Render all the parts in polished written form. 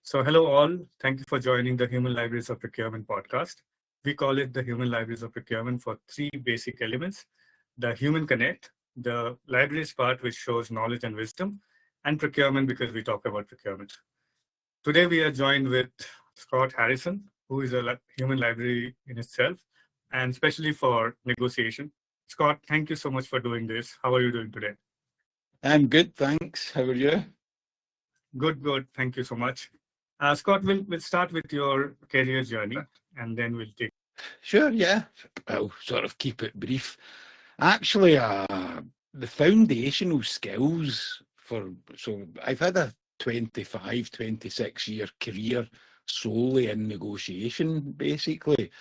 So, hello all. Thank you for joining the Human Libraries of Procurement podcast. We call it the Human Libraries of Procurement for three basic elements: the human connect, the libraries part, which shows knowledge and wisdom, and procurement, because we talk about procurement. Today, we are joined with Scott Harrison, who is a human library in itself, and especially for negotiation. Scott, thank you so much for doing this. How are you doing today? I'm good, thanks. How are you? Good, good. Thank you so much. Scott, we'll start with your career journey, and then we'll take. Sure, yeah. I'll sort of keep it brief. Actually, the foundational skills so I've had a 25, 26-year career solely in negotiation, basically.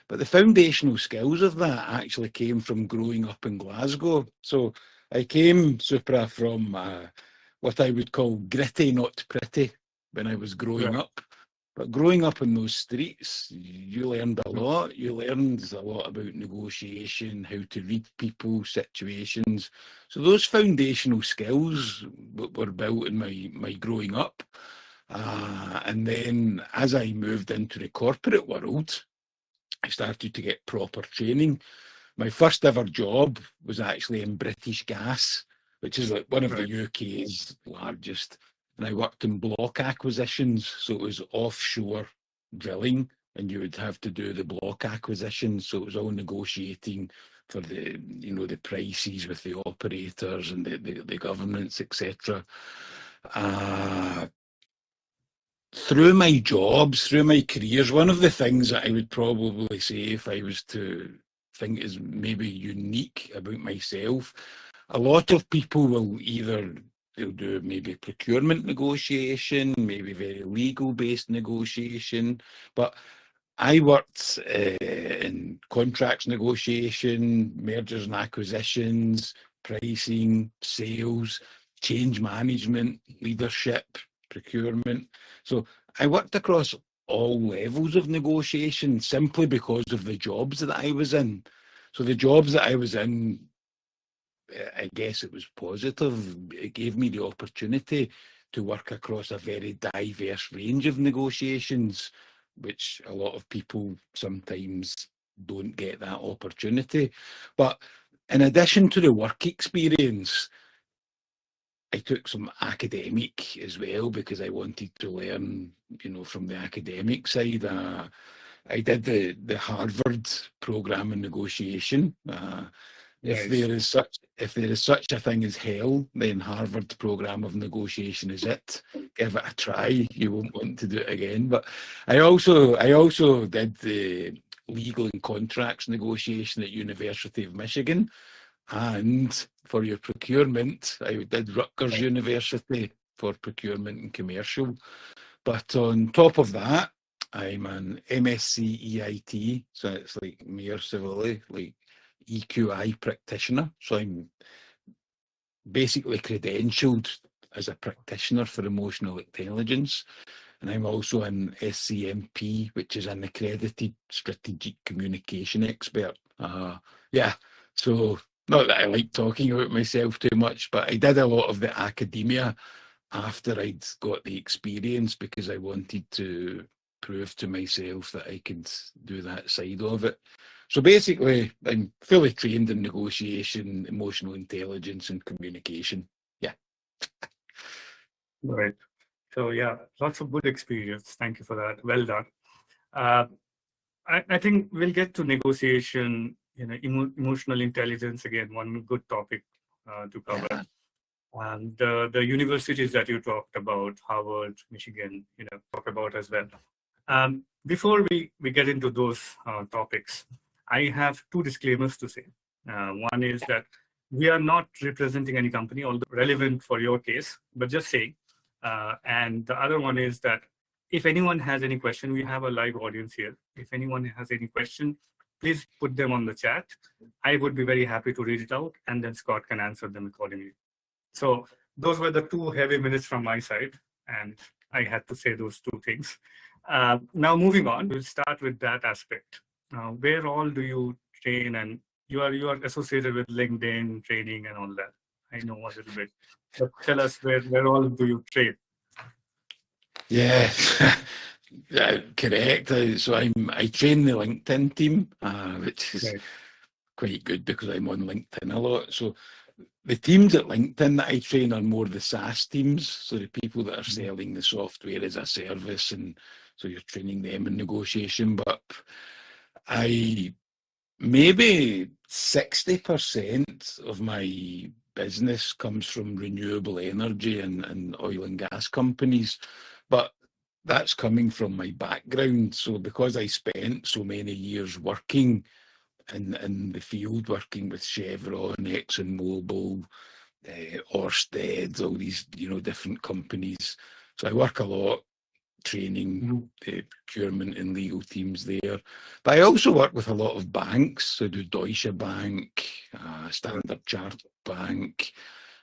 But the foundational skills of that actually came from growing up in Glasgow. So I came, Supra, from what I would call gritty, not pretty, when I was growing up. But growing up in those streets, you learned a lot. You learned a lot about negotiation, how to read people, situations. So those foundational skills were built in my growing up. And then as I moved into the corporate world, I started to get proper training. My first ever job was actually in British Gas, which is like one of the UK's largest. And I worked in block acquisitions, so it was offshore drilling, and you would have to do the block acquisitions. So it was all negotiating for the prices with the operators and the governments, etc. Through my jobs, through my careers, one of the things that I would probably say, if I was to think is maybe unique about myself, a lot of people will they'll do maybe procurement negotiation, maybe very legal-based negotiation, but I worked in contracts negotiation, mergers and acquisitions, pricing, sales, change management, leadership, procurement. So I worked across all levels of negotiation simply because of the jobs that I was in. So the jobs that I was in, I guess it was positive. It gave me the opportunity to work across a very diverse range of negotiations, which a lot of people sometimes don't get that opportunity. But in addition to the work experience, I took some academic as well because I wanted to learn, from the academic side. I did the Harvard program in negotiation. If there is such a thing as hell, then Harvard program of negotiation is it. Give it a try. You won't want to do it again. But I also did the legal and contracts negotiation at University of Michigan. And for your procurement, I did Rutgers University for procurement and commercial. But on top of that, I'm an MSc EIT, so it's like Mayor Civilly, like EQI practitioner. So I'm basically credentialed as a practitioner for emotional intelligence. And I'm also an SCMP, which is an accredited strategic communication expert. So not that I like talking about myself too much, but I did a lot of the academia after I'd got the experience because I wanted to prove to myself that I could do that side of it. So basically, I'm fully trained in negotiation, emotional intelligence, and communication. Yeah. Right. So yeah, lots of good experience. Thank you for that. Well done. I think we'll get to negotiation, emotional intelligence again, one good topic to cover. Yeah. And the universities that you talked about, Harvard, Michigan, talk about as well. Before we get into those topics, I have two disclaimers to say. One is that we are not representing any company, although relevant for your case, but just saying. And the other one is that if anyone has any question, we have a live audience here. If anyone has any question, please put them on the chat. I would be very happy to read it out, and then Scott can answer them accordingly. So those were the 2 heavy minutes from my side, and I had to say those 2 things. Now moving on, we'll start with that aspect. Where all do you train? And you are associated with LinkedIn training and all that. I know a little bit, but tell us where all do you train? Yeah, yeah, correct. So I train the LinkedIn team, which is Right. quite good because I'm on LinkedIn a lot. So the teams at LinkedIn that I train are more the SaaS teams, so the people that are selling the software as a service, and so you're training them in negotiation. But I maybe 60% of my business comes from renewable energy and oil and gas companies, but that's coming from my background. So because I spent so many years working in the field, working with Chevron, ExxonMobil, Orsted, all these different companies. So I work a lot training Mhm. procurement and legal teams there. But I also work with a lot of banks. So I do Deutsche Bank, Right. Standard Chartered Bank,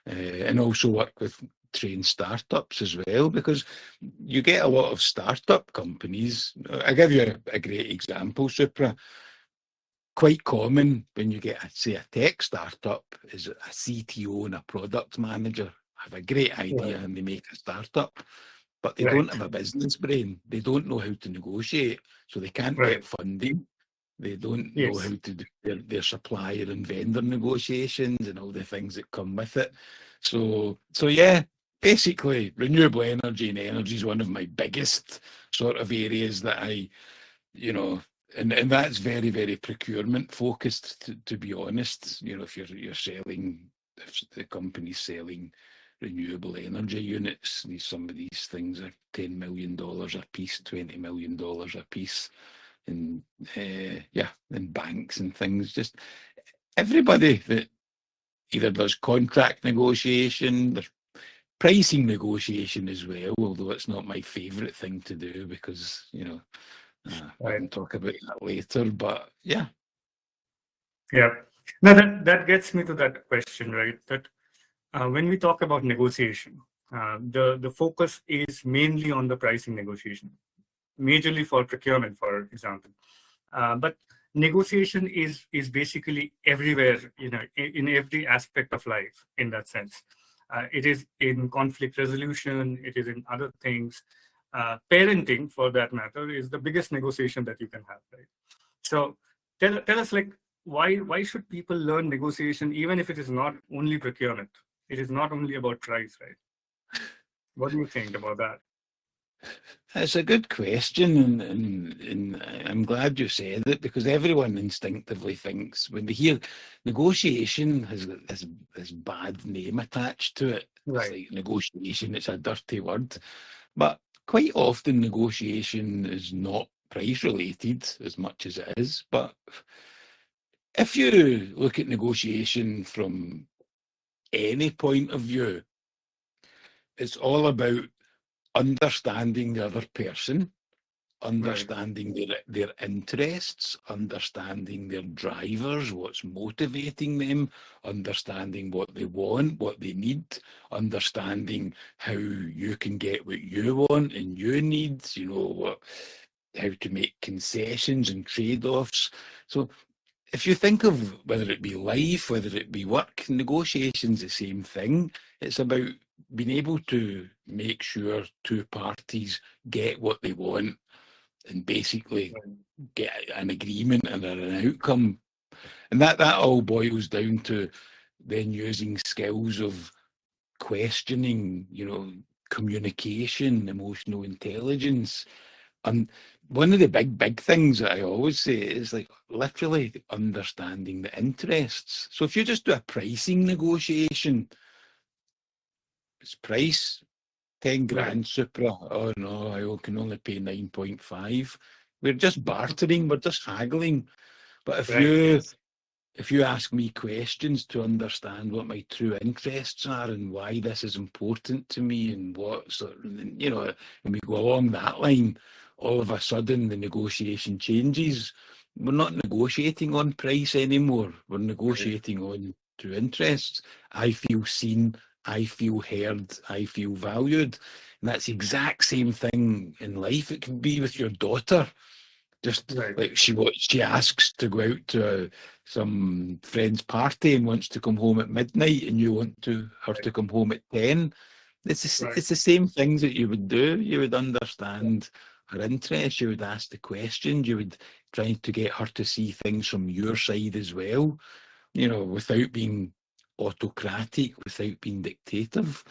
and also work with train startups as well, because you get a lot of startup companies. I give you a great example, Supra. Quite common when you get, say, a tech startup is a CTO and a product manager have a great idea Right. and they make a startup, but they don't Right. have a business brain. They don't know how to negotiate, so they can't Right. get funding. They don't know how Yes. to do their supplier and vendor negotiations and all the things that come with it. So yeah, basically, renewable energy and energy is one of my biggest sort of areas that I, you know, and that's very, very procurement focused, to be honest. If you're selling, if the company's selling renewable energy units, some of these things are $10 million a piece, $20 million a piece, and yeah, in banks and things. Just everybody that either does contract negotiation, there's pricing negotiation as well, although it's not my favourite thing to do because we Right. can talk about that later. But yeah, Yeah. Now that gets me to that question, right? That when we talk about negotiation, the focus is mainly on the pricing negotiation, majorly for procurement, for example. But negotiation is basically everywhere, in every aspect of life. In that sense, it is in conflict resolution. It is in other things. Parenting, for that matter, is the biggest negotiation that you can have, right? So tell us, like, why should people learn negotiation, even if it is not only procurement? It is not only about price, right? What do you think about that? it's a good question, and I'm glad you said it because everyone instinctively thinks when they hear negotiation has got this bad name attached to it. It's Right. like negotiation, it's a dirty word. But quite often, negotiation is not price related as much as it is. But if you look at negotiation from any point of view, it's all about understanding the other person, Right. understanding their interests, understanding their drivers, what's motivating them, understanding what they want, what they need, understanding how you can get what you want and you need, how to make concessions and trade-offs. So if you think of whether it be life, whether it be work, negotiation's the same thing. It's about being able to make sure two parties get what they want and basically Right. get an agreement and an outcome. And that all boils down to then using skills of questioning, communication, emotional intelligence. And one of the big things that I always say is like literally understanding the interests. So if you just do a pricing negotiation, it's price, 10 Right. grand Supra. Oh no, I can only pay 9.5. We're just bartering, we're just haggling. But if Right. you Yes. if you ask me questions to understand what my true interests are and why this is important to me and what sort of, and we go along that line, all of a sudden the negotiation changes. We're not negotiating on price anymore. We're Right. negotiating on true interests. I feel seen. I feel heard. I feel valued. And that's the exact same thing in life. It can be with your daughter. Just Right. like she asks to go out to some friend's party and wants to come home at midnight, and you want her Right. to come home at 10. Right. It's the same things that you would do. You would understand her interest. You would ask the questions. You would try to get her to see things from your side as well. Without being autocratic, without being dictative.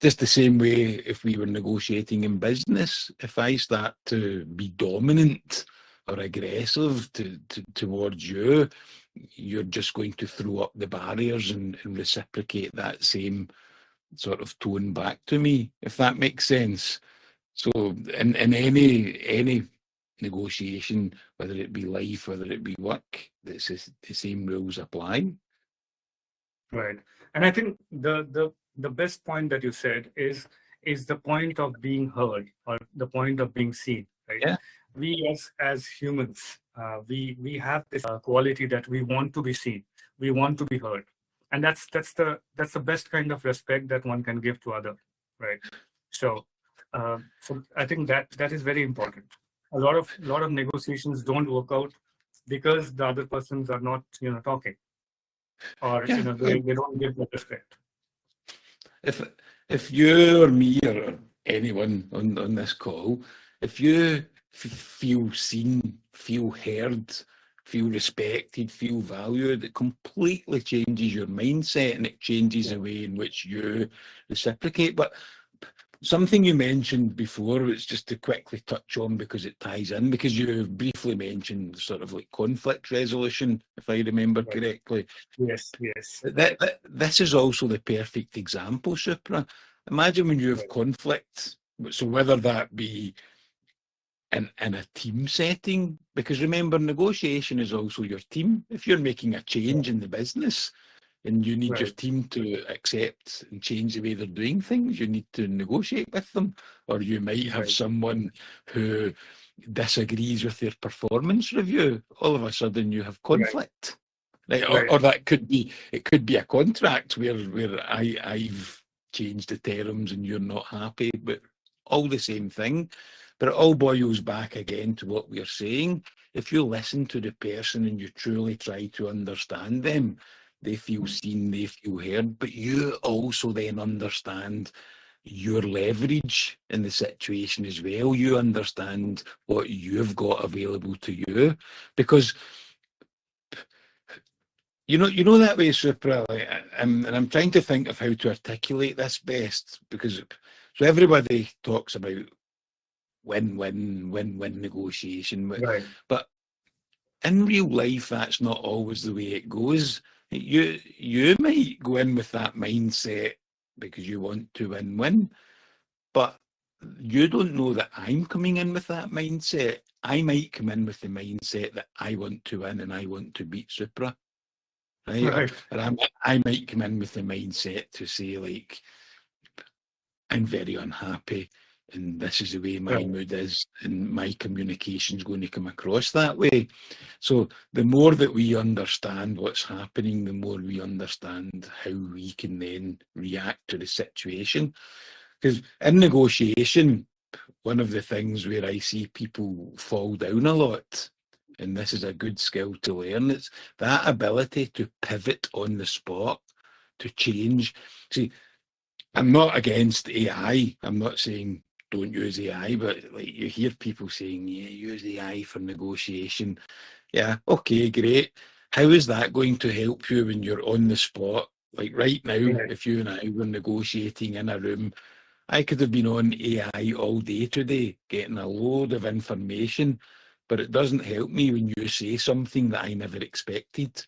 Just the same way if we were negotiating in business, if I start to be dominant or aggressive towards you, you're just going to throw up the barriers and reciprocate that same sort of tone back to me, if that makes sense. So in any negotiation, whether it be life, whether it be work, the same rules apply. Right. And I think the best point that you said is the point of being heard or the point of being seen, right? Yeah. We as humans, we have this quality that we want to be seen, we want to be heard, and that's the best kind of respect that one can give to other, right? So, so I think that is very important. A lot of negotiations don't work out because the other persons are not talking, or Yeah. they don't give the respect. If you or me or anyone on this call, if you feel seen, feel heard, feel respected, feel valued, it completely changes your mindset and it changes the way in which you reciprocate. But something you mentioned before, it's just to quickly touch on because it ties in, because you briefly mentioned sort of like conflict resolution, if I remember correctly. Yes, yes. This is also the perfect example, Supra. Imagine when you have conflict, so whether that be in a team setting, because remember, negotiation is also your team. If you're making a change in the business, and you need your team to accept and change the way they're doing things, you need to negotiate with them. Or you might have someone who disagrees with their performance review. All of a sudden you have conflict. Right? Or that could be, it could be a contract where I've changed the terms and you're not happy, but all the same thing. But it all boils back again to what we're saying. If you listen to the person and you truly try to understand them, they feel seen, they feel heard, but you also then understand your leverage in the situation as well. You understand what you've got available to you, because you know that way, Supra. And I'm trying to think of how to articulate this best, because so everybody talks about win-win negotiation, but in real life, that's not always the way it goes. You might go in with that mindset because you want to win-win, but you don't know that I'm coming in with that mindset. I might come in with the mindset that I want to win and I want to beat Supra, right? Or I might come in with the mindset to say, like, I'm very unhappy and this is the way my mood is, and my communication's going to come across that way. So the more that we understand what's happening, the more we understand how we can then react to the situation. Because in negotiation, one of the things where I see people fall down a lot, and this is a good skill to learn, it's that ability to pivot on the spot, to change. See, I'm not against AI. I'm not saying don't use AI, but like you hear people saying, yeah, use AI for negotiation. Yeah, okay, great. How is that going to help you when you're on the spot? Like right now, if you and I were negotiating in a room, I could have been on AI all day today, getting a load of information, but it doesn't help me when you say something that I never expected,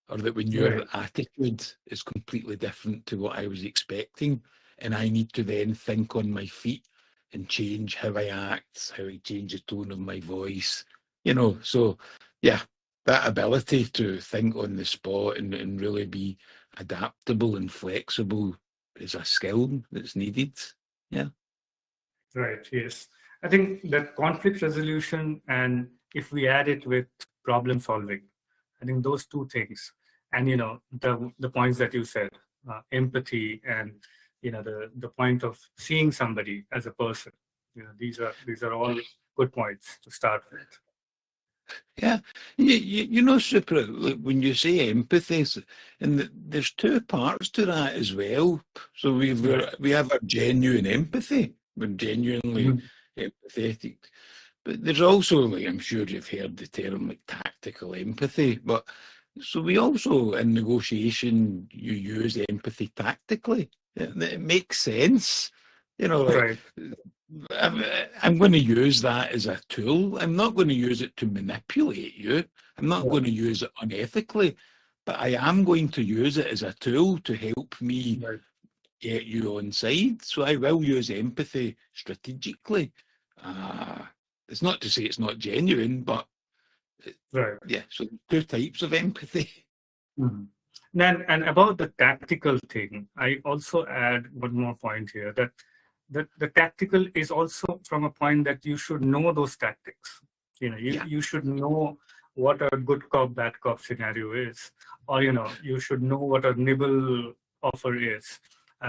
or that when your attitude is completely different to what I was expecting, and I need to then think on my feet and change how I act, how I change the tone of my voice, So, yeah, that ability to think on the spot and really be adaptable and flexible is a skill that's needed. Yeah. Right. Yes. I think that conflict resolution, and if we add it with problem solving, I think those two things, and the points that you said, empathy, and the point of seeing somebody as a person, these are all good points to start with. Yeah, you know, super. Look, when you say empathy, and there's two parts to that as well. So Right. we have our genuine empathy. We're genuinely Mhm. empathetic, but there's also, like, I'm sure you've heard the term like tactical empathy. But so we also in negotiation you use empathy tactically. It makes sense, you know, like. Right. I'm going to use that as a tool. I'm not going to use it to manipulate you. I'm not Yeah. going to use it unethically, but I am going to use it as a tool to help me Right. get you on side. So I will use empathy strategically. Uh, it's not to say it's not genuine, but Right. yeah, so two types of empathy. Mhm. And about the tactical thing, I also add one more point here that the tactical is also from a point that you should know those tactics. Yeah, You should know what a good cop, bad cop scenario is, or you should know what a nibble offer is,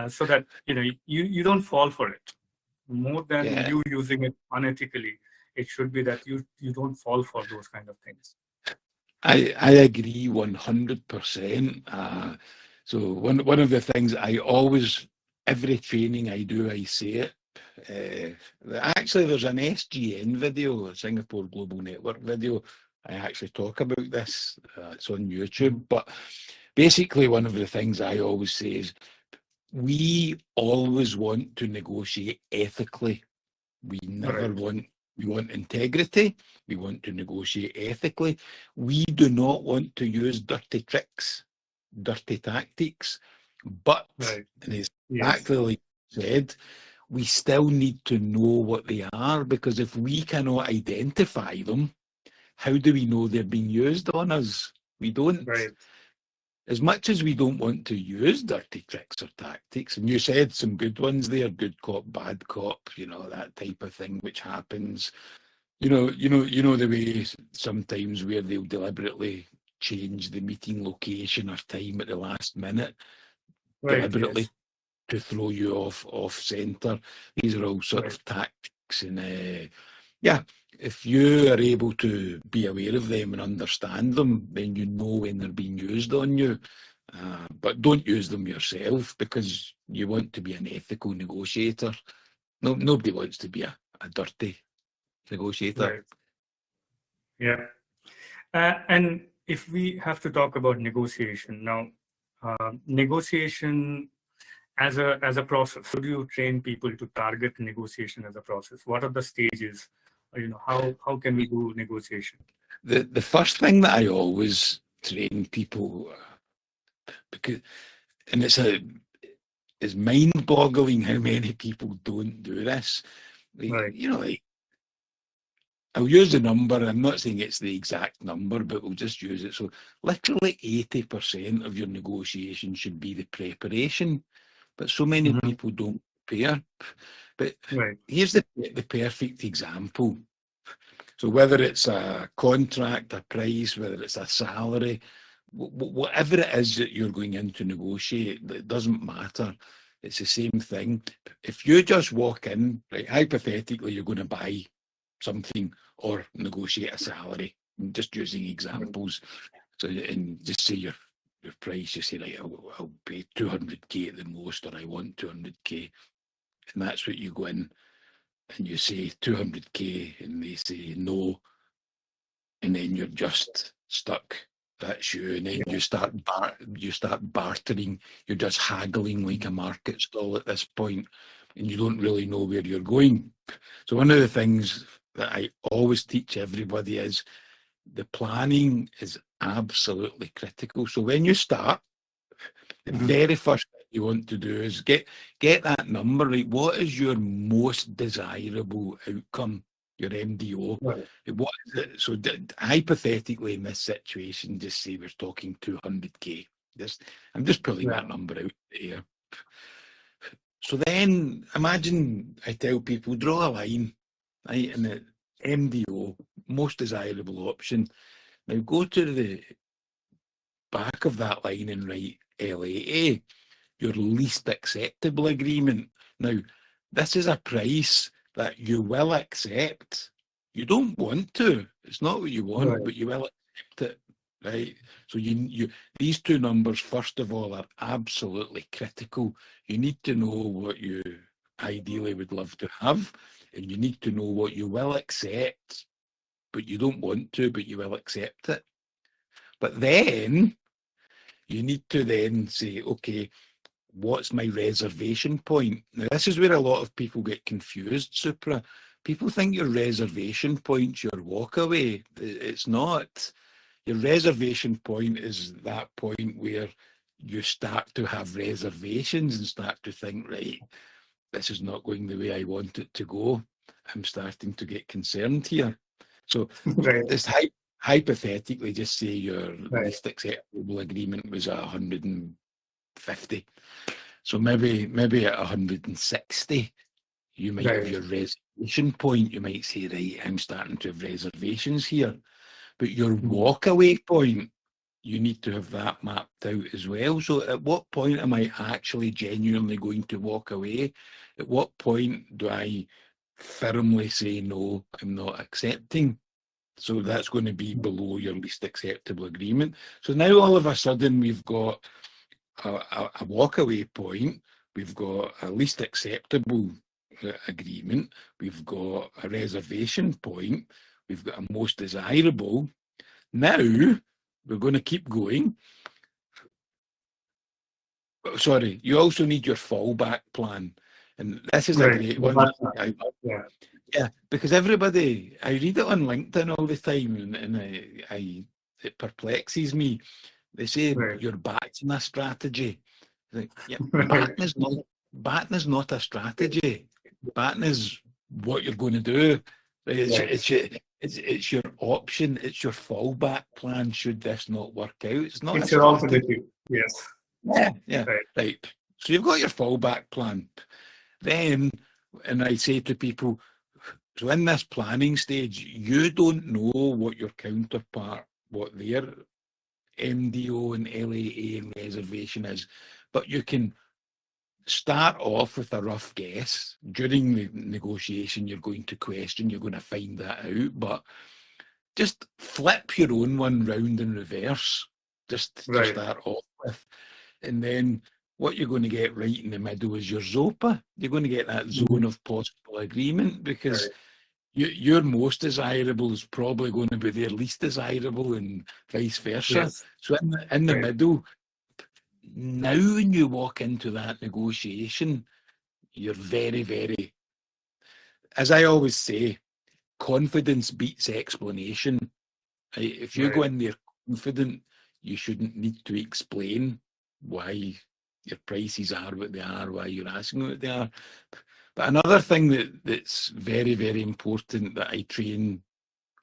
so that you don't fall for it. More than yeah. you using it unethically, it should be that you don't fall for those kind of things. I agree 100%. So one of the things I always, every training I do, I say it. Actually, there's an SGN video, a Singapore Global Network video. I actually talk about this. It's on YouTube. Mhm. But basically, one of the things I always say is we always want to negotiate ethically. We never Right. want, we want integrity. We want to negotiate ethically. We do not want to use dirty tricks, dirty tactics. But, Right. and it's Yes. exactly like you said, we still need to know what they are, because if we cannot identify them, how do we know they're being used on us? We don't. Right. As much as we don't want to use dirty tricks or tactics, and you said some good ones there, good cop, bad cop, that type of thing which happens. You know the way sometimes where they'll deliberately change the meeting location or time at the last minute, Right. deliberately Yes. to throw you off centre. These are all sort Right. of tactics, and yeah, if you are able to be aware of them and understand them, then you know when they're being used on you. But don't use them yourself, because you want to be an ethical negotiator. No, nobody wants to be a dirty negotiator. Right. Yeah. And if we have to talk about negotiation now, negotiation as a process, how do you train people to target negotiation as a process? What are the stages? How can we do negotiation? The first thing that I always train people, because and it's mind-boggling how many people don't do this. Right. Like, I'll use the number. I'm not saying it's the exact number, but we'll just use it. So literally 80% of your negotiation should be the preparation. But so many Mhm. people don't prepare. But Right. here's the perfect example. So whether it's a contract, a price, whether it's a salary, whatever it is that you're going in to negotiate, it doesn't matter. It's the same thing. If you just walk in, right, hypothetically, you're going to buy something or negotiate a salary. I'm just using Right. examples. So, and just say your price, you say, right, I'll pay 200k at the most, or I want 200k. And that's what you go in and you say 200k, and they say no, and then you're just stuck. That's you, and then Yeah. you start bartering. You're just haggling like a market stall at this point, and you don't really know where you're going. So one of the things that I always teach everybody is the planning is absolutely critical. So when you start, the Mhm. very first thing you want to do is get that number right. What is your most desirable outcome? Your MDO. Right. What is it? So hypothetically, in this situation, just say we're talking 200k. I'm just pulling Yeah. that number out there. So then imagine I tell people draw a line, right, and the MDO, most desirable option. Now go to the back of that line and write LAA, your least acceptable agreement. Now, this is a price that you will accept. You don't want to. It's not what you want, Right. but you will accept it, right? So these two numbers, first of all, are absolutely critical. You need to know what you ideally would love to have, and you need to know what you will accept, but you don't want to, but you will accept it. But then you need to then say, okay, what's my reservation point? Now, this is where a lot of people get confused, Supra. People think your reservation point's your walkaway. It's not. Your reservation point is that point where you start to have reservations and start to think, right, this is not going the way I want it to go. I'm starting to get concerned here. So Right. this hypothetically, just say your Right. least acceptable agreement was 150. So maybe at 160, you might have Right. your reservation point. You might say, right, I'm starting to have reservations here. But your walkaway point, you need to have that mapped out as well. So at what point am I actually genuinely going to walk away? At what point do I firmly say, no, I'm not accepting? So that's going to be below your least acceptable agreement. So now all of a sudden we've got a walkaway point, we've got a least acceptable agreement, we've got a reservation point, we've got a most desirable. Now we're going to keep going. Sorry, you also need your fallback plan. And this is a great one. Yeah, because everybody, I read it on LinkedIn all the time, and it perplexes me. They say you're batting a strategy. Like, yeah, batting is not a strategy. Batting is what you're going to do. It's your option. It's your fallback plan. Should this not work out, it's not. It's your alternative. Yes. Yeah. Right. So you've got your fallback plan. Then, and I say to people, so in this planning stage, you don't know what your counterpart, what their MDO and LAA and reservation is, but you can start off with a rough guess. During the negotiation, you're going to question, you're going to find that out, but just flip your own one round in reverse, just to start off with. And then what you're going to get right in the middle is your ZOPA. You're going to get that zone of possible agreement, because your most desirable is probably going to be their least desirable, and vice versa. Yes. So in the middle, now when you walk into that negotiation, you're very, very, as I always say, confidence beats explanation. If you go in there confident, you shouldn't need to explain why your prices are what they are, why you're asking what they are. But another thing that's very, very important that I train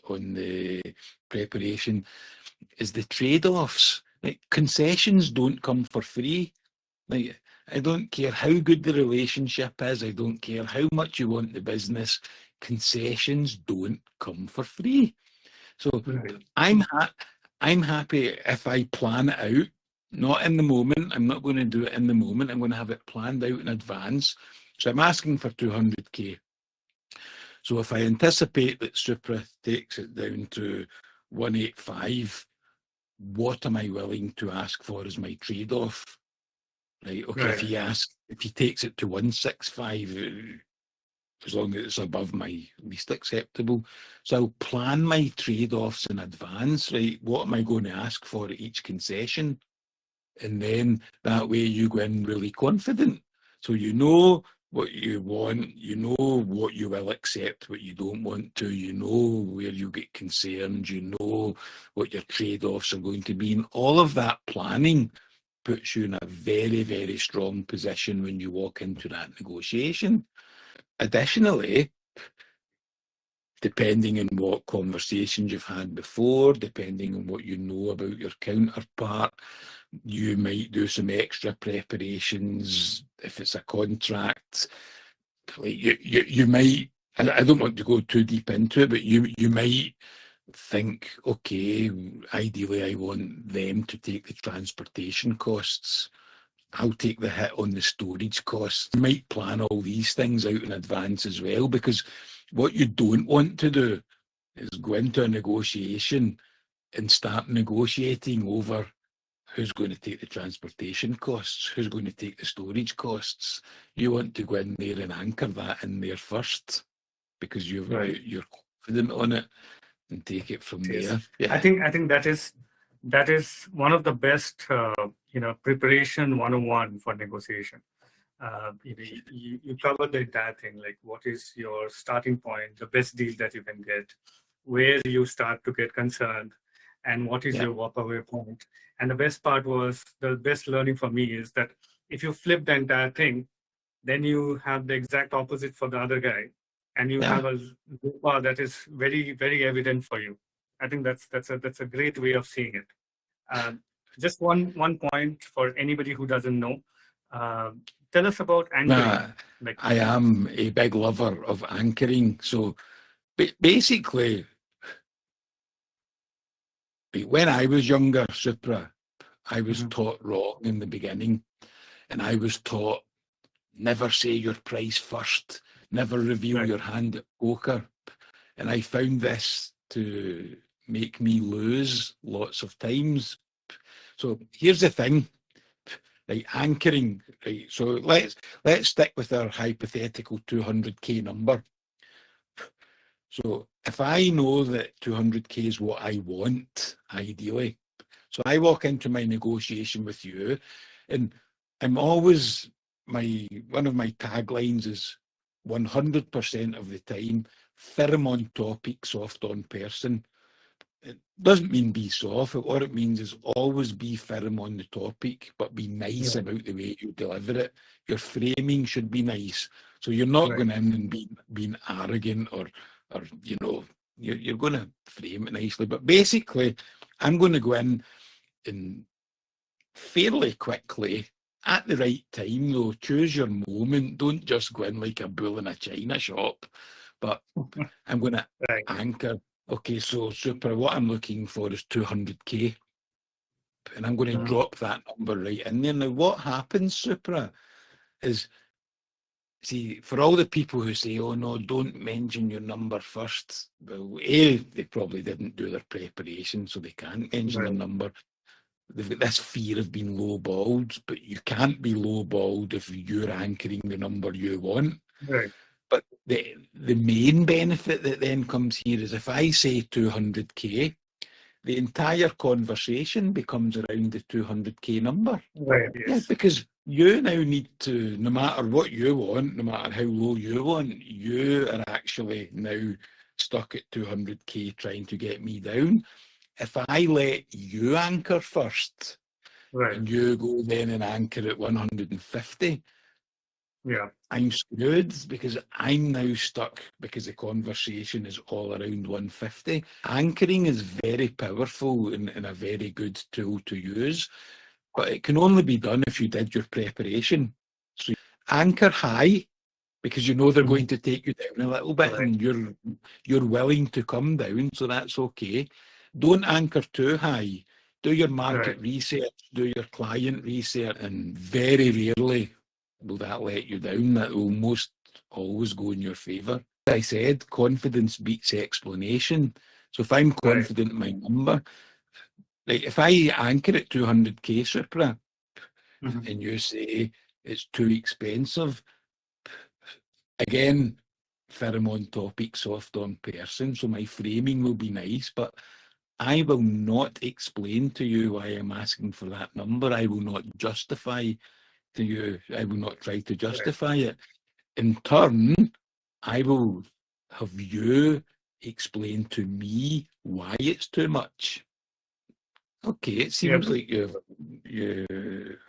on the preparation is the trade-offs. Like, concessions don't come for free. Like, I don't care how good the relationship is, I don't care how much you want the business, concessions don't come for free. So I'm happy if I plan it out, not in the moment. I'm not going to do it in the moment. I'm going to have it planned out in advance. So I'm asking for 200k. So if I anticipate that Supra takes it down to 185, what am I willing to ask for as my trade-off? Right. Okay. If he takes it to 165, as long as it's above my least acceptable. So I'll plan my trade-offs in advance, right? What am I going to ask for at each concession? And then that way you go in really confident. So you know what you want, you know what you will accept, what you don't want to, you know where you get concerned, you know what your trade-offs are going to be. And all of that planning puts you in a very, very strong position when you walk into that negotiation. Additionally, depending on what conversations you've had before, depending on what you know about your counterpart, you might do some extra preparations. If it's a contract, like you might, I don't want to go too deep into it, but you might think, okay, ideally I want them to take the transportation costs. I'll take the hit on the storage costs. You might plan all these things out in advance as well, because what you don't want to do is go into a negotiation and start negotiating over who's going to take the transportation costs, who's going to take the storage costs. You want to go in there and anchor that in there first because you're confident on it and take it from there. Yeah. I think that is one of the best preparation 101 for negotiation. You cover the entire thing, like what is your starting point, the best deal that you can get, where you start to get concerned, and what is your walk-away point. And the best part was, the best learning for me is that if you flip the entire thing, then you have the exact opposite for the other guy, and you have a ROPA that is very, very evident for you. I think that's a great way of seeing it. Just one point for anybody who doesn't know. Tell us about anchoring. I am a big lover of anchoring. So basically, when I was younger, Supra, I was taught wrong in the beginning. And I was taught, never say your price first, never reveal your hand at poker. And I found this to make me lose lots of times. So here's the thing. Right, anchoring, right? So let's stick with our hypothetical 200k number. So if I know that 200k is what I want, ideally, so I walk into my negotiation with you, and I'm always, one of my taglines is 100% of the time, firm on topic, soft on person. It doesn't mean be soft. What it means is always be firm on the topic, but be nice about the way you deliver it. Your framing should be nice. So you're not going in and being arrogant or you're going to frame it nicely. But basically, I'm going to go in and fairly quickly, at the right time, though, choose your moment. Don't just go in like a bull in a china shop. But I'm going to anchor. Okay, so Super, what I'm looking for is 200k. And I'm going to drop that number right in there. Now, what happens, Supra, is, see, for all the people who say, oh, no, don't mention your number first. Well, A, they probably didn't do their preparation, so they can't mention the number. They've got this fear of being lowballed, but you can't be lowballed if you're anchoring the number you want. But the main benefit that then comes here is if I say 200k, the entire conversation becomes around the 200k number. Yeah, because you now need to, no matter what you want, no matter how low you want, you are actually now stuck at 200k trying to get me down. If I let you anchor first, and you go then and anchor at 150, I'm screwed because I'm now stuck because the conversation is all around 150. Anchoring is very powerful and a very good tool to use, but it can only be done if you did your preparation. So anchor high because you know they're going to take you down a little bit and you're willing to come down, so that's okay. Don't anchor too high. Do your market research, do your client research, and very rarely will that let you down. That will most always go in your favour. As I said, confidence beats explanation. So if I'm confident in my number, like if I anchor at 200k Supra, and you say it's too expensive, again, firm on topic, soft on person. So my framing will be nice, but I will not explain to you why I'm asking for that number. I will not justify to you. I will not try to justify it. In turn, I will have you explain to me why it's too much. Okay, it seems like you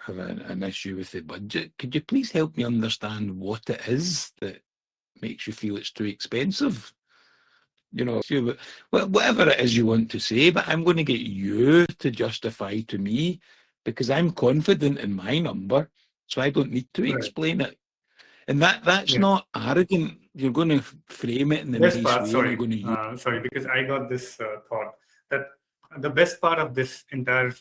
have an issue with the budget. Could you please help me understand what it is that makes you feel it's too expensive? You know, whatever it is you want to say, but I'm going to get you to justify to me because I'm confident in my number, so I don't need to explain it. And that's not arrogant. You're going to frame it in the nice way. Sorry, because I got this thought that the best part of this entire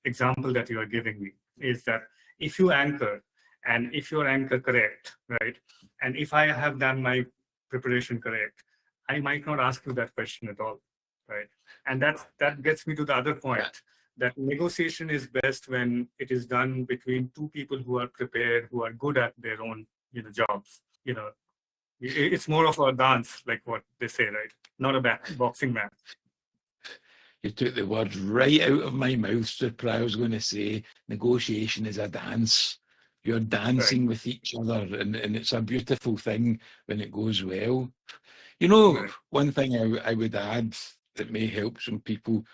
example that you are giving me is that if you anchor, and if your anchor correct, right, and if I have done my preparation correct, I might not ask you that question at all, right? And that gets me to the other point, that negotiation is best when it is done between two people who are prepared, who are good at their own, jobs. It's more of a dance, like what they say, right? Not a boxing match. You took the words right out of my mouth, Supra. I was going to say negotiation is a dance. You're dancing with each other, and it's a beautiful thing when it goes well. Right. One thing I would add that may help some people,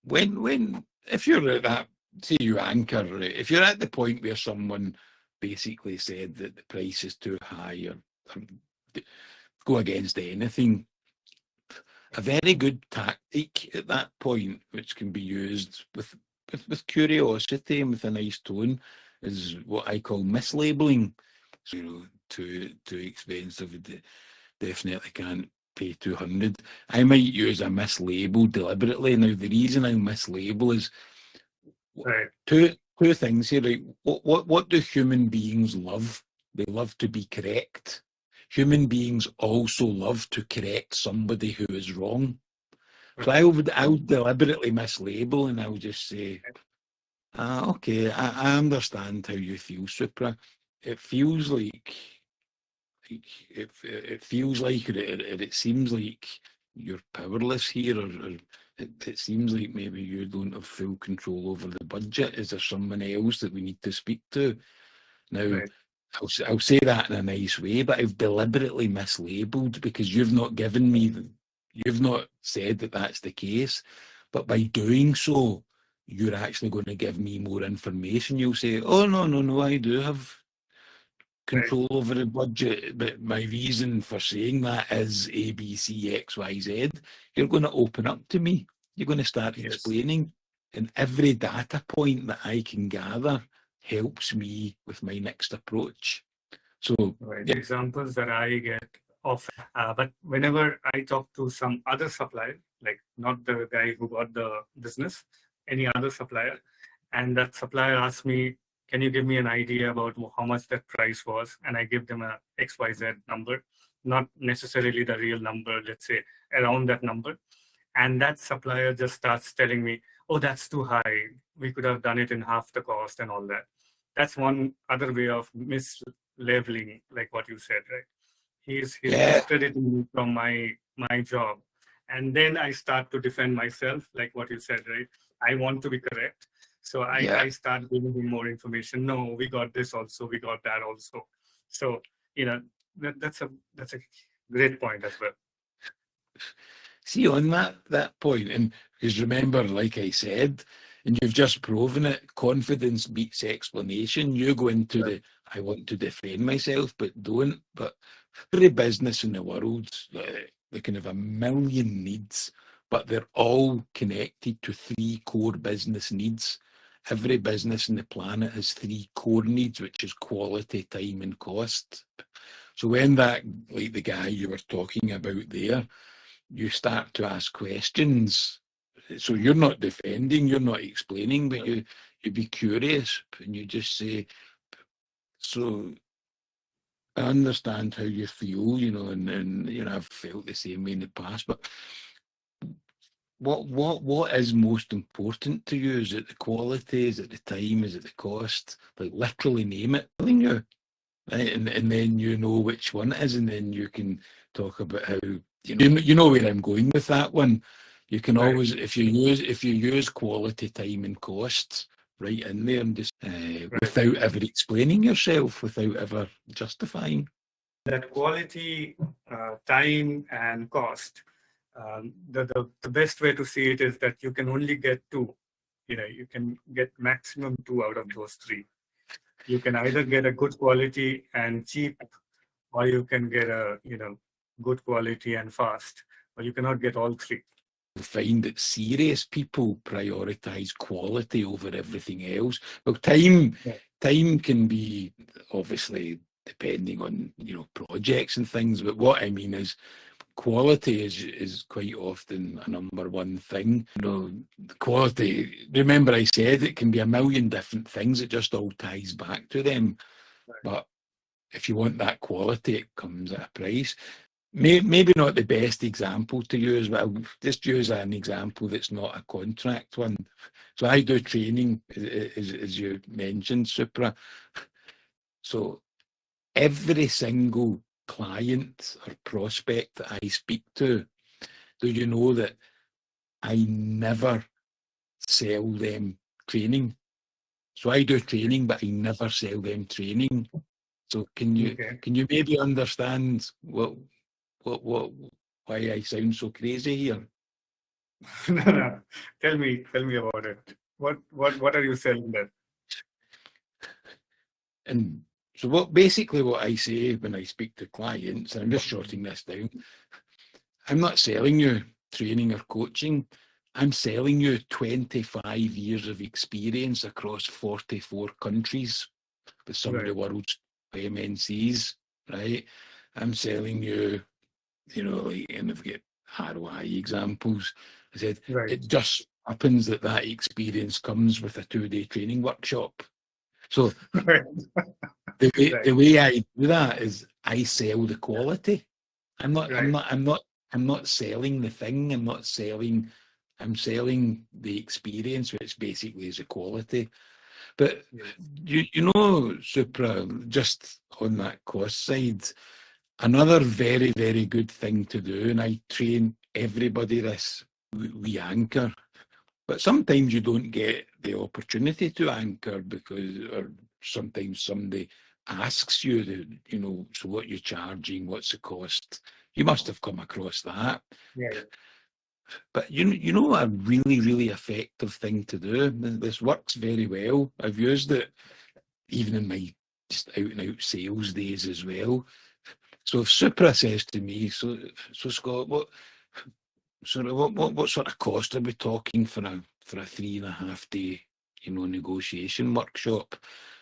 if you're at that, say you anchor, right, if you're at the point where someone basically said that the price is too high or go against anything, a very good tactic at that point, which can be used with curiosity and with a nice tone, is what I call mislabeling. So, too expensive, definitely can't pay 200. I might use a mislabel deliberately. Now, the reason I mislabel is Right. two things here. Right? What do human beings love? They love to be correct. Human beings also love to correct somebody who is wrong. So I'll deliberately mislabel and I'll just say, okay, I understand how you feel, Supra. It feels like it feels like, or it seems like you're powerless here, or it seems like maybe you don't have full control over the budget. Is there someone else that we need to speak to? Now, Right. I'll say that in a nice way, but I've deliberately mislabeled because you've not given me, you've not said that that's the case. But by doing so, you're actually going to give me more information. You'll say, oh, no, I do have control over the budget, but my reason for saying that is A, B, C, X, Y, Z. You're going to open up to me. You're going to start explaining. And every data point that I can gather helps me with my next approach. So, the examples that I get often, but whenever I talk to some other supplier, like not the guy who got the business, any other supplier, and that supplier asks me, can you give me an idea about how much that price was? And I give them a XYZ number, not necessarily the real number, let's say around that number. And that supplier just starts telling me, oh, that's too high. We could have done it in half the cost and all that. That's one other way of mislabeling, like what you said, right? He's discrediting me from my job. And then I start to defend myself, like what you said, right? I want to be correct. So I start giving him more information. No, we got this also, we got that also. So, that's a great point as well. See, on that point, and because remember, like I said, and you've just proven it, confidence beats explanation. You go into I want to defend myself, but don't. But every business in the world, they can have a million needs, but they're all connected to three core business needs. Every business on the planet has three core needs, which is quality, time, and cost. So when that, like the guy you were talking about there, you start to ask questions. So you're not defending, you're not explaining, but you be curious and you just say, so I understand how you feel, and I've felt the same way in the past, but what is most important to you? Is it the quality? Is it the time? Is it the cost? Like literally name it, telling you. Right? And then you know which one it is, and then you can talk about how you know where I'm going with that one. You can always, if you use quality, time, and costs right in there, and just without ever explaining yourself, without ever justifying that quality, time, and cost. The best way to see it is that you can only get two. You can get maximum two out of those three. You can either get a good quality and cheap, or you can get a good quality and fast, or you cannot get all three. Find that serious people prioritize quality over everything else. Well, time can be obviously depending on projects and things, but what I mean is quality is quite often a number one thing. Quality, remember I said it can be a million different things, it just all ties back to them. But if you want that quality, it comes at a price. maybe not the best example to use, but I'll just use an example that's not a contract one. So I do training, as you mentioned, Supra. So every single client or prospect that I speak to, do you know that I never sell them training? So I do training, but I never sell them training. So can you maybe understand what why I sound so crazy here? No. Tell me about it. What are you selling there? And so what I say when I speak to clients, and I'm just shorting this down, I'm not selling you training or coaching. I'm selling you 25 years of experience across 44 countries with some of the world's MNCs, right? I'm selling you, like, and I've got ROI examples. I said, it just happens that experience comes with a 2-day training workshop. So the way I do that is I sell the quality. I'm not selling the thing. I'm selling the experience, which basically is the quality. But you know, Supra, just on that cost side, another very, very good thing to do, and I train everybody this, we anchor. But sometimes you don't get the opportunity to anchor because, or sometimes somebody asks you, so what you're charging, what's the cost? You must have come across that. Yeah. But you know a really, really effective thing to do? This works very well. I've used it even in my just out and out sales days as well. So if Supra says to me, so Scott, what sort of cost are we talking for a 3.5 day, negotiation workshop?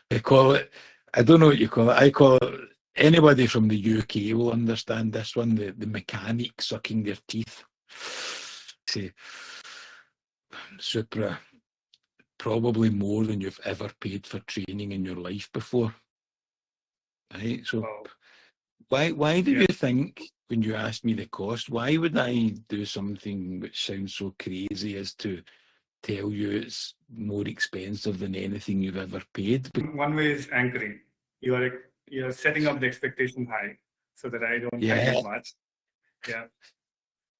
They call it, I don't know what you call it. I call it, anybody from the UK will understand this one, the mechanic sucking their teeth. Say, Supra, probably more than you've ever paid for training in your life before. Right? So why do you think, when you asked me the cost, why would I do something which sounds so crazy as to tell you it's more expensive than anything you've ever paid? One way is anchoring. You're setting up the expectation high so that I don't hike it much.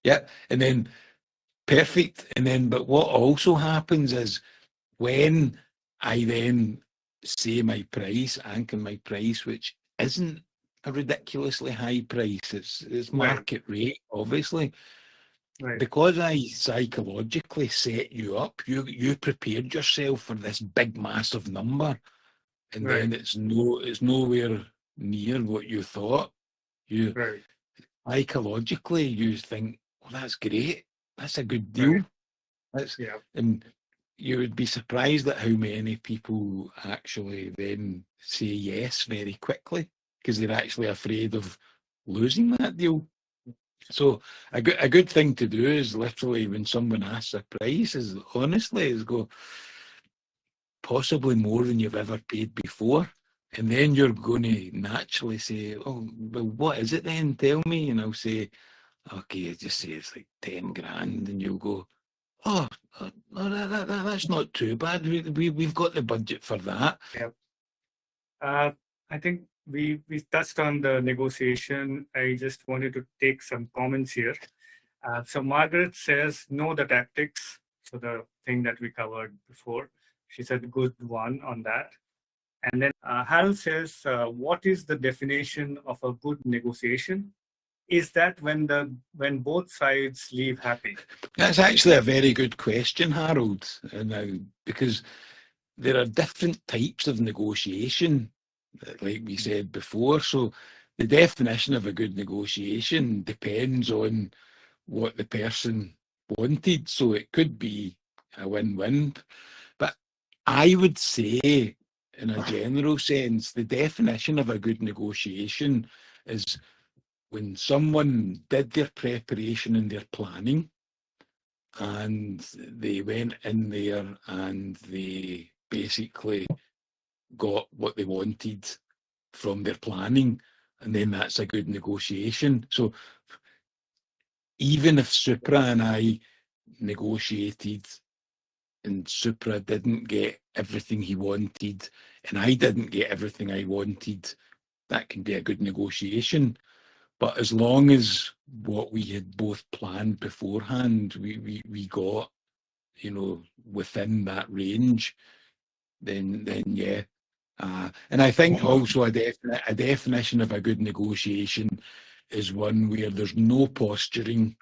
Yeah. And then perfect. And then, but what also happens is when I then say my price, anchor my price, which isn't a ridiculously high price, it's market rate, obviously. Because I psychologically set you up, you prepared yourself for this big, massive number, and then it's nowhere near what you thought. You psychologically you think, well, that's great, that's a good deal. And you would be surprised at how many people actually then say yes very quickly because they're actually afraid of losing that deal. So a good thing to do is literally when someone asks a price is go possibly more than you've ever paid before. And then you're going to naturally say, oh, well, what is it then? Tell me. And I'll say, okay, just say it's like 10 grand. And you'll go, oh, that's not too bad. We've got the budget for that. I think we touched on the negotiation. I just wanted to take some comments here. So Margaret says, know the tactics. So the thing that we covered before. She said good one on that. And then Harold says, what is the definition of a good negotiation? Is that when both sides leave happy? That's actually a very good question, Harold, because there are different types of negotiation, like we said before. So the definition of a good negotiation depends on what the person wanted. So it could be a win-win. But I would say, in a general sense, the definition of a good negotiation is when someone did their preparation and their planning, and they went in there and they basically got what they wanted from their planning, and then that's a good negotiation. So even if Supra and I negotiated and Supra didn't get everything he wanted and I didn't get everything I wanted, that can be a good negotiation. But as long as what we had both planned beforehand, we got, within that range, then yeah. And I think also a definition of a good negotiation is one where there's no posturing.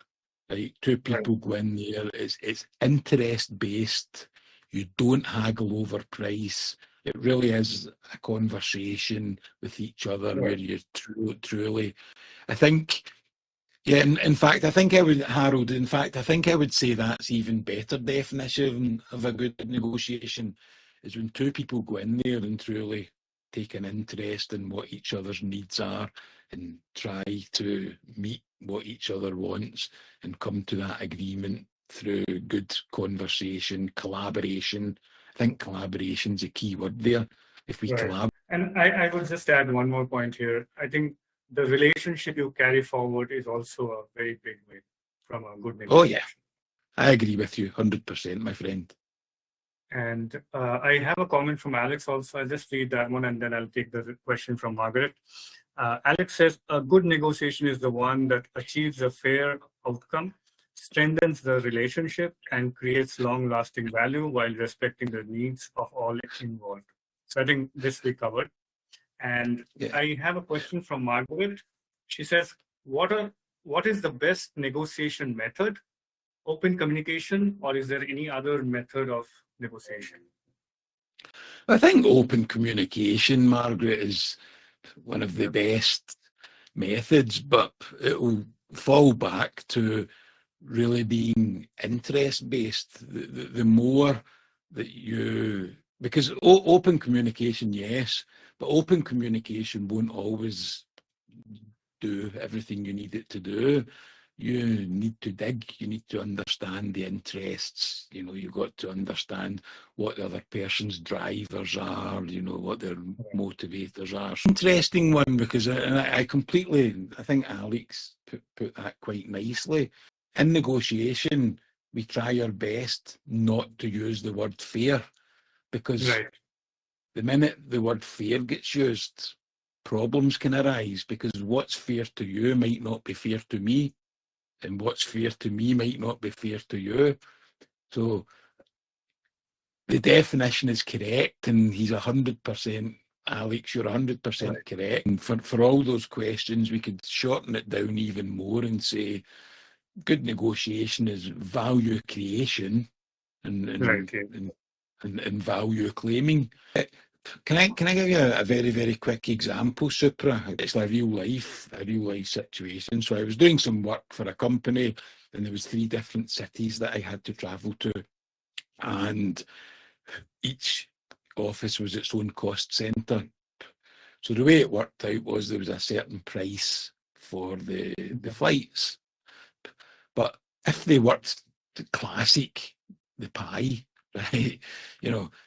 Right, two people go in there. It's interest based. You don't haggle over price. It really is a conversation with each other where you're truly. I think, yeah. In fact, I think I would, Harold. In fact, I think I would say that's even better definition of a good negotiation is when two people go in there and truly take an interest in what each other's needs are and try to meet what each other wants and come to that agreement through good conversation, collaboration. I think collaboration's a key word there. If we collaborate. And I would just add one more point here. I think the relationship you carry forward is also a very big way from a good negotiation. Oh yeah, I agree with you 100%, my friend. And I have a comment from Alex also. I'll just read that one and then I'll take the question from Margaret. Alex says, a good negotiation is the one that achieves a fair outcome, strengthens the relationship, and creates long-lasting value while respecting the needs of all involved. So I think this we covered. And I have a question from Margaret. She says, what is the best negotiation method? Open communication, or is there any other method of negotiation? I think open communication, Margaret, is one of the best methods, but it will fall back to really being interest-based. The more that you, because open communication, yes, but open communication won't always do everything you need it to do. You need to dig, you need to understand the interests, you've got to understand what the other person's drivers are, what their motivators are. Interesting one, because I think Alex put that quite nicely. In negotiation, we try our best not to use the word fair, because the minute the word fair gets used, problems can arise, because what's fair to you might not be fair to me. And what's fair to me might not be fair to you. So the definition is correct, and he's 100%, Alex, you're 100% correct. And for all those questions, we could shorten it down even more and say good negotiation is value creation and value claiming. Can I give you a very, very quick example, Supra? It's a real life situation. So I was doing some work for a company, and there was 3 different cities that I had to travel to, and each office was its own cost centre. So the way it worked out was there was a certain price for the flights, but if they worked classic, the pie, right,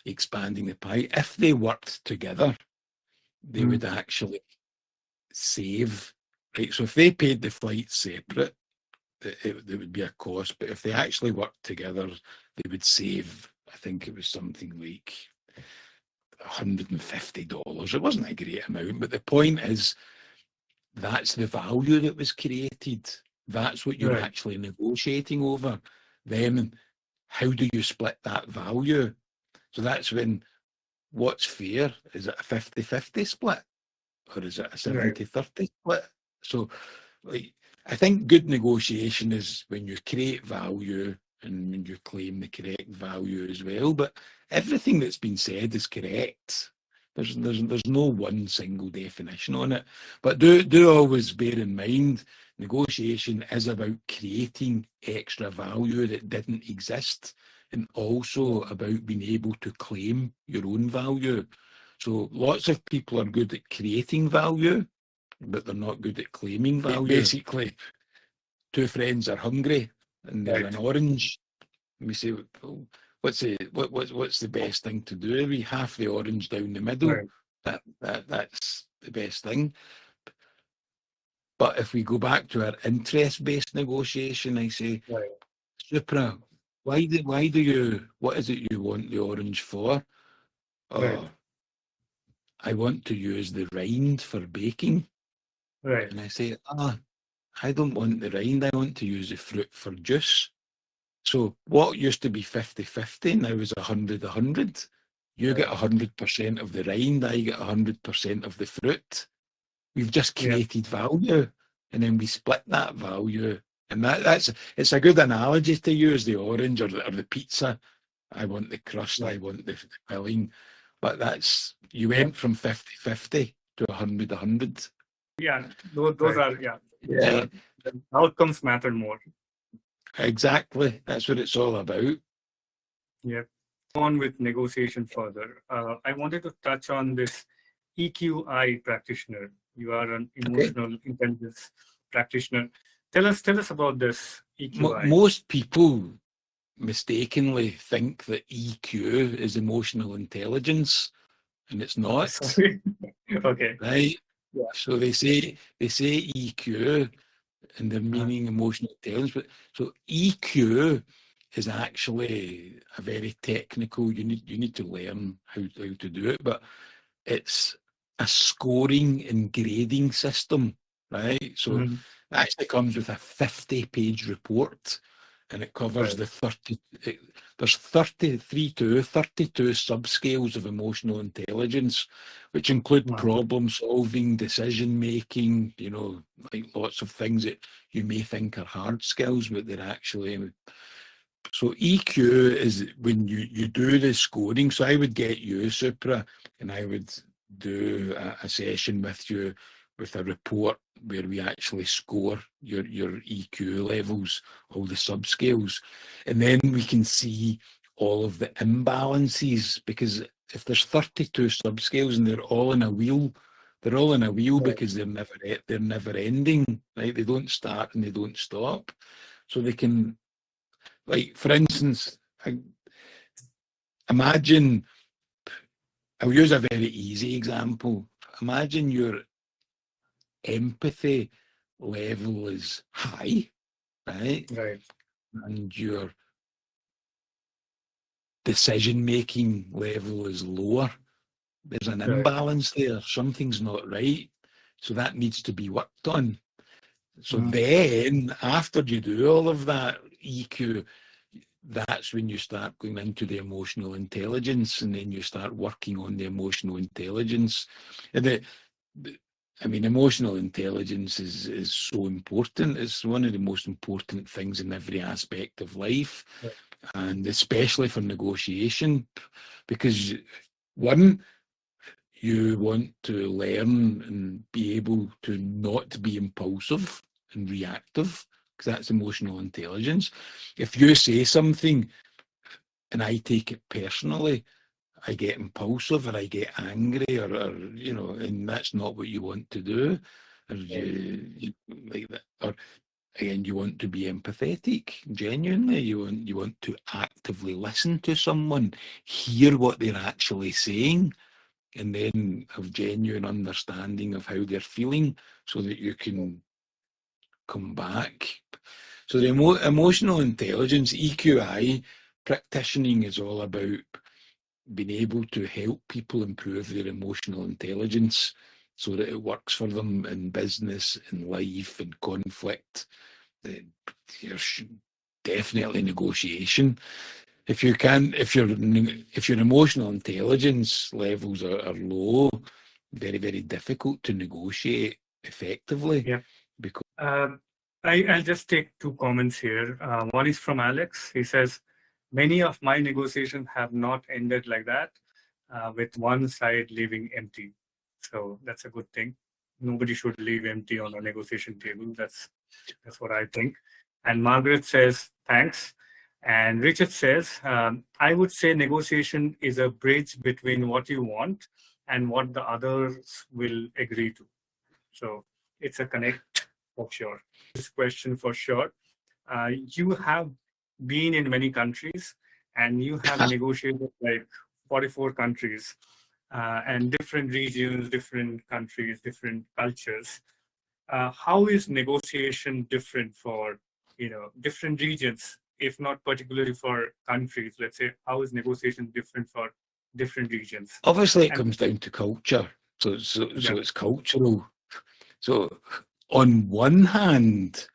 expanding the pie, if they worked together, they would actually save, right? So if they paid the flights separate, there would be a cost, but if they actually worked together, they would save, I think it was something like $150. It wasn't a great amount, but the point is, that's the value that was created. That's what you're actually negotiating over. Then how do you split that value? So that's when, what's fair? Is it a 50-50 split? Or is it a 70-30 split? So I think good negotiation is when you create value and when you claim the correct value as well. But everything that's been said is correct. There's no one single definition on it. But do always bear in mind, negotiation is about creating extra value that didn't exist, and also about being able to claim your own value. So lots of people are good at creating value, but they're not good at claiming value. Basically, 2 friends are hungry and there's an orange. And we say, well, what's the best thing to do? We half the orange down the middle. That's the best thing. But if we go back to our interest-based negotiation, I say, Right. Supra, what is it you want the orange for? Right. Oh, I want to use the rind for baking. Right. And I say, I don't want the rind, I want to use the fruit for juice. So what used to be 50-50 now is 100-100. You get Right. 100% of the rind, I get 100% of the fruit. We've just Yeah. created value, and then we split that value. And it's a good analogy to use the orange or the pizza. I want the crust, I Right. want the filling. But you Yeah. went from 50-50 to 100-100. Yeah. Those Right. are, Yeah, the outcomes matter more. exactly. That's what it's all about. Yeah. On with negotiation further. I wanted to touch on this EQI practitioner. You are an Okay. emotional intelligence practitioner. Tell us about this EQI. Most people mistakenly think that EQ is emotional intelligence, and it's not, Sorry. Okay. right? Yeah. So they say EQ, and they're Uh, meaning emotional intelligence, but so EQ is actually a very technical. You need to learn how to do it, but it's a scoring and grading system, right? So it mhm. actually comes with a 50-page report, and it covers Right. the 30. There's 32 subscales of emotional intelligence, which include Wow. problem solving, decision making. Like lots of things that you may think are hard skills, but they're actually. So EQ is when you do the scoring. So I would get you, Supra, and I would do a session with you with a report where we actually score your EQ levels, all the subscales, and then we can see all of the imbalances, because if there's 32 subscales and they're all in a wheel, Right. because they're never ending, right? They don't start and they don't stop. So they can, like, for instance, imagine, I'll use a very easy example. Imagine your empathy level is high, right? Right. And your decision making level is lower. There's an Right. imbalance there. Something's not right. So that needs to be worked on. So Mhm. then, after you do all of that EQ, that's when you start going into the emotional intelligence, and then you start working on the emotional intelligence. And emotional intelligence is so important. It's one of the most important things in every aspect of life, Right. and especially for negotiation, because one, you want to learn and be able to not be impulsive and reactive, because that's emotional intelligence. If you say something and I take it personally, I get impulsive or I get angry, or and that's not what you want to do. Or you like that, or again, you want to be empathetic. Genuinely, you want to actively listen to someone, hear what they're actually saying, and then have genuine understanding of how they're feeling, so that you can come back. So the emotional intelligence, EQI, practitioning is all about being able to help people improve their emotional intelligence so that it works for them in business, in life, in conflict. There's definitely negotiation. If your emotional intelligence levels are low, very, very difficult to negotiate effectively. Yeah. Because I'll just take two comments here. One is from Alex. He says, many of my negotiations have not ended like that, with one side leaving empty. So that's a good thing. Nobody should leave empty on a negotiation table. That's what I think. And Margaret says, thanks. And Richard says, I would say negotiation is a bridge between what you want and what the others will agree to. So it's a connect for sure. This question for sure. You have been in many countries and you have negotiated like 44 countries, and different regions, different countries, different cultures. how is negotiation different for different regions, if not particularly for countries? Let's say, how is negotiation different for different regions? Obviously, it And comes down to culture. So yeah, it's cultural. So on one hand,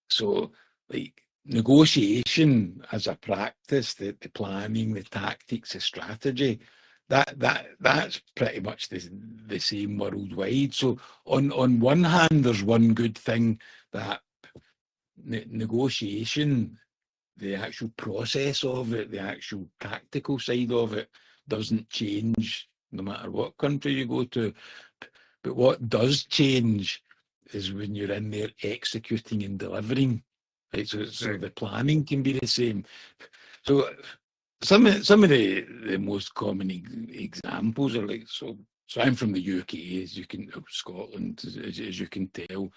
so like negotiation as a practice, the planning, the tactics, the strategy, that's pretty much the same worldwide. So on one hand, there's one good thing that negotiation, the actual process of it, the actual tactical side of it, doesn't change no matter what country you go to. But what does change is when you're in there executing and delivering. Right? So right, the planning can be the same. So some of the most common examples are like, so I'm from the UK, as you can, Scotland, as you can tell.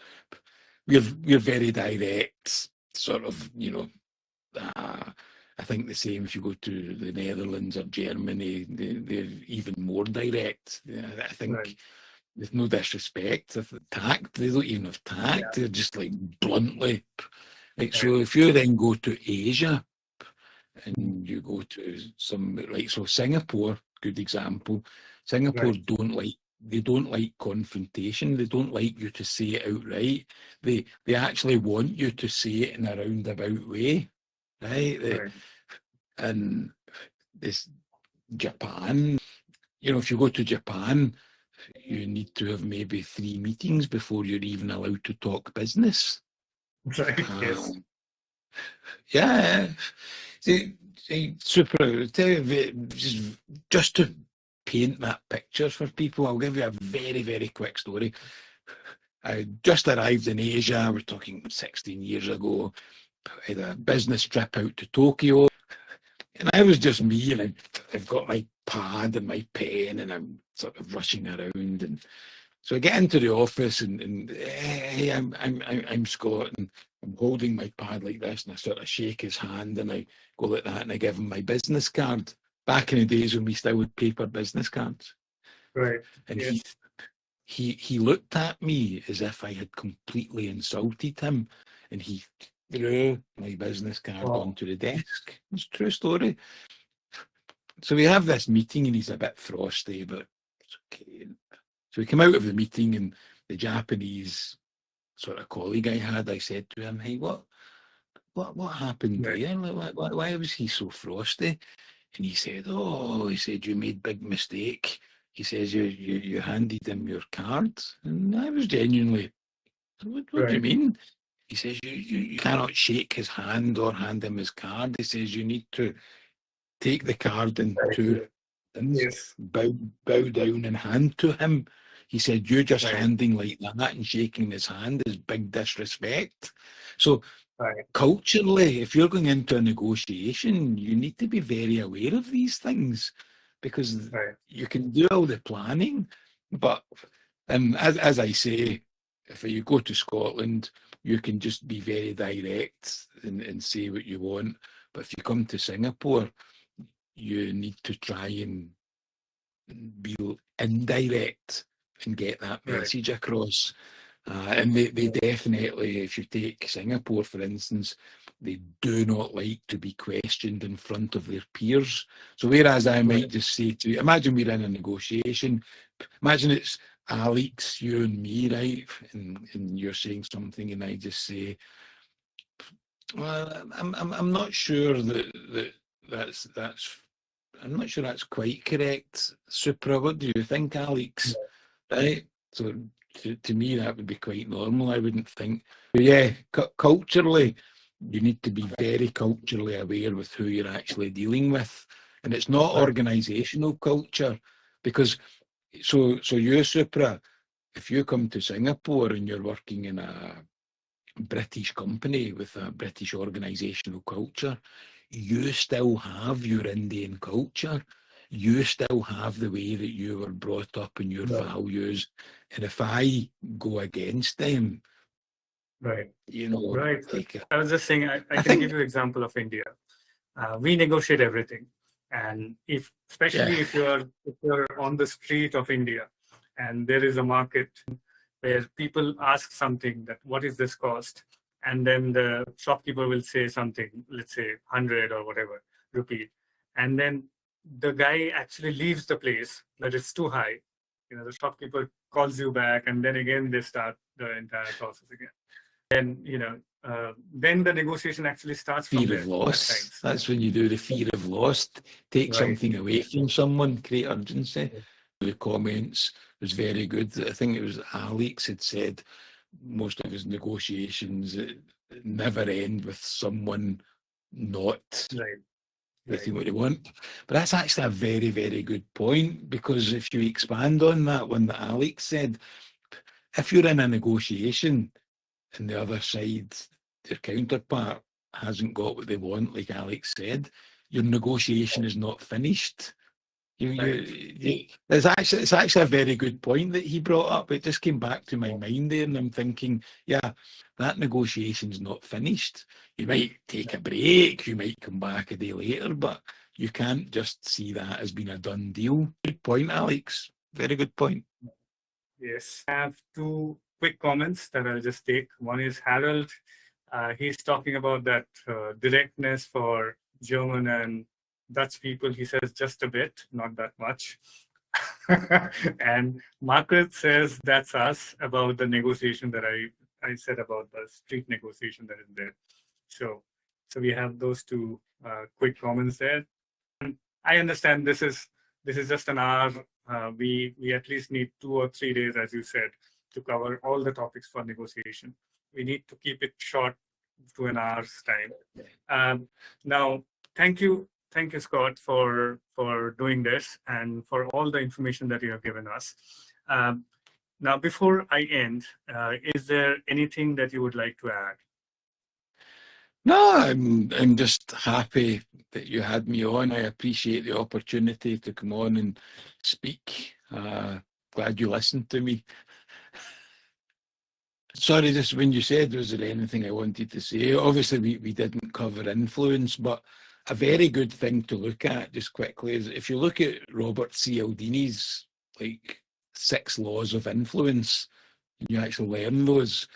We're very direct, sort of, I think the same if you go to the Netherlands or Germany, they're even more direct. I right, think, with no disrespect, if tact, they don't even have tact. yeah, They're just like bluntly. Like, right, so if you then go to Asia mm, and you go to some, like, so Singapore, good example. Singapore right, they don't like confrontation. They don't like you to say it outright. They actually want you to say it in a roundabout way, right? right, And this Japan, if you go to Japan, you need to have maybe 3 meetings before you're even allowed to talk business. right, yes, Um, yeah, super. Tell you, just to paint that picture for people, I'll give you a very, very quick story. I just arrived in Asia. We're talking 16 years ago. I had a business trip out to Tokyo, and I was just me, and I've got my pad and my pen, and I'm sort of rushing around. And so I get into the office, and hey, I'm Scott, and I'm holding my pad like this, and I sort of shake his hand, and I go like that, and I give him my business card. Back in the days when we still had paper business cards, right, and yes, he looked at me as if I had completely insulted him, and he threw my business card wow, onto the desk. It's a true story. So we have this meeting, and he's a bit frosty, but it's okay. So we come out of the meeting, and the Japanese sort of colleague I had, I said to him, "Hey, what happened right, there? Like, why was he so frosty?" And he said, "Oh, he said, you made big mistake." He says, you handed him your card. And I was genuinely, what do you right, mean? He says, you cannot shake his hand or hand him his card. He says, you need to take the card in right, two hands, yes, bow down and hand to him. He said, you're just right, handing like that and shaking his hand is big disrespect. So right, culturally, if you're going into a negotiation, you need to be very aware of these things, because right, you can do all the planning, but as I say, if you go to Scotland, you can just be very direct and say what you want. But if you come to Singapore, you need to try and be indirect and get that right, message across. And they definitely, if you take Singapore, for instance, they do not like to be questioned in front of their peers. So whereas I right, might just say to you, imagine we're in a negotiation, imagine it's Alex, you and me, right? And you're saying something and I just say, well, I'm not sure that's I'm not sure that's quite correct. Supra, what do you think, Alex? Right? So to me, that would be quite normal. I wouldn't think. But yeah, culturally, you need to be very culturally aware with who you're actually dealing with, and it's not right, organisational culture, because so you, Supra, if you come to Singapore and you're working in a British company with a British organisational culture, you still have your Indian culture. You still have the way that you were brought up and your right, values. And if I go against them, right, you know, right. like I was just saying, I I can give think, you example of India. We negotiate everything, and yeah, especially if you're on the street of India, and there is a market, where people ask something that what is this cost, and then the shopkeeper will say something, let's say 100 or whatever rupee, and then the guy actually leaves the place that it's too high. The shopkeeper calls you back, and then again they start the entire process again. And then the negotiation actually starts from Fear there of at loss. times. That's when you do the fear of loss. Take Right. something away from someone, create urgency. The comments was very good. I think it was Alex had said most of his negotiations never end with someone not Right. getting what they want. But that's actually a very, very good point, because if you expand on that one that Alex said, if you're in a negotiation and the other side, their counterpart, hasn't got what they want, like Alex said, your negotiation is not finished. It's actually a very good point that he brought up. It just came back to my mind there, and I'm thinking, yeah, that negotiation's not finished. You might take a break, you might come back a day later, but you can't just see that as being a done deal. Good point, Alex. Very good point. Yes. I have two quick comments that I'll just take. One is Harold. He's talking about that directness for German and Dutch people. He says just a bit, not that much. And Margaret says that's us, about the negotiation that I said about the street negotiation that is there. So we have those two quick comments there. And I understand this is just an hour. We at least need 2 or 3 days, as you said, to cover all the topics for negotiation. We need to keep it short to an hour's time. Now, thank you, Scott, for doing this and for all the information that you have given us. Now, before I end, is there anything that you would like to add? No, I'm just happy that you had me on. I appreciate the opportunity to come on and speak. Glad you listened to me. Sorry, just when you said, was there anything I wanted to say? Obviously, we didn't cover influence, but a very good thing to look at just quickly is if you look at Robert Cialdini's 6 laws of influence, and you actually learn those,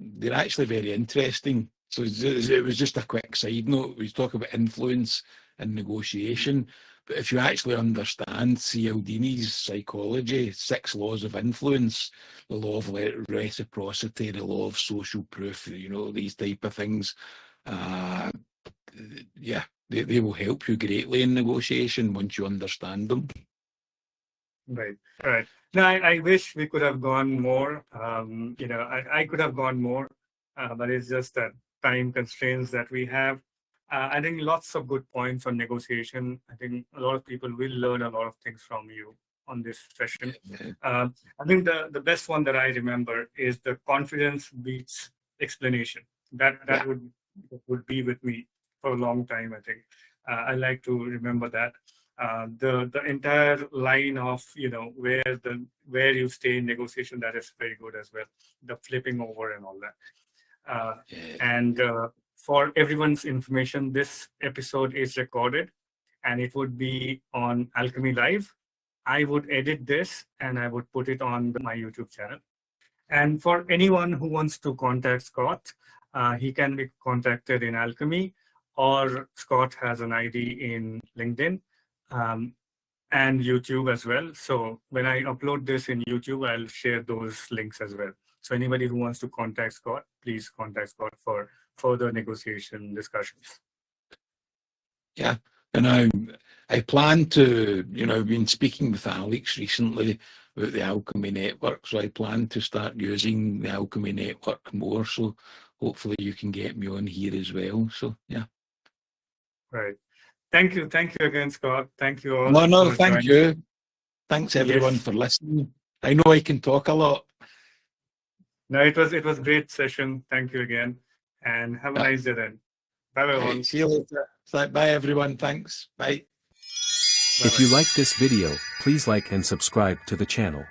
they're actually very interesting. So it was just a quick side note. We talk about influence and negotiation, but if you actually understand Cialdini's psychology, 6 laws of influence, the law of reciprocity, the law of social proof, these type of things, they will help you greatly in negotiation once you understand them. Right. Now, I wish we could have gone more. I could have gone more, but it's just that time constraints that we have. I think lots of good points on negotiation. I think a lot of people will learn a lot of things from you on this session. I think the best one that I remember is the confidence beats explanation. That would be with me for a long time, I think. I like to remember that. The entire line of where you stay in negotiation, that is very good as well. The flipping over and all that. And for everyone's information, this episode is recorded and it would be on Alchemy Live. I would edit this and I would put it on my YouTube channel. And for anyone who wants to contact Scott, he can be contacted in Alchemy, or Scott has an ID in LinkedIn and YouTube as well. So when I upload this in YouTube, I'll share those links as well. So anybody who wants to contact Scott, please contact Scott for further negotiation discussions. Yeah, and I plan to, I've been speaking with Alex recently about the Alchemy Network, so I plan to start using the Alchemy Network more, so hopefully you can get me on here as well, so yeah. Right. Thank you again, Scott. Thank you all. No, thank you. Thanks everyone for listening. I know I can talk a lot. No, it was a great session. Thank you again, and have a nice day then. Bye, everyone. Right, see you later. Bye, everyone. Thanks. Bye. If you like this video, please like and subscribe to the channel.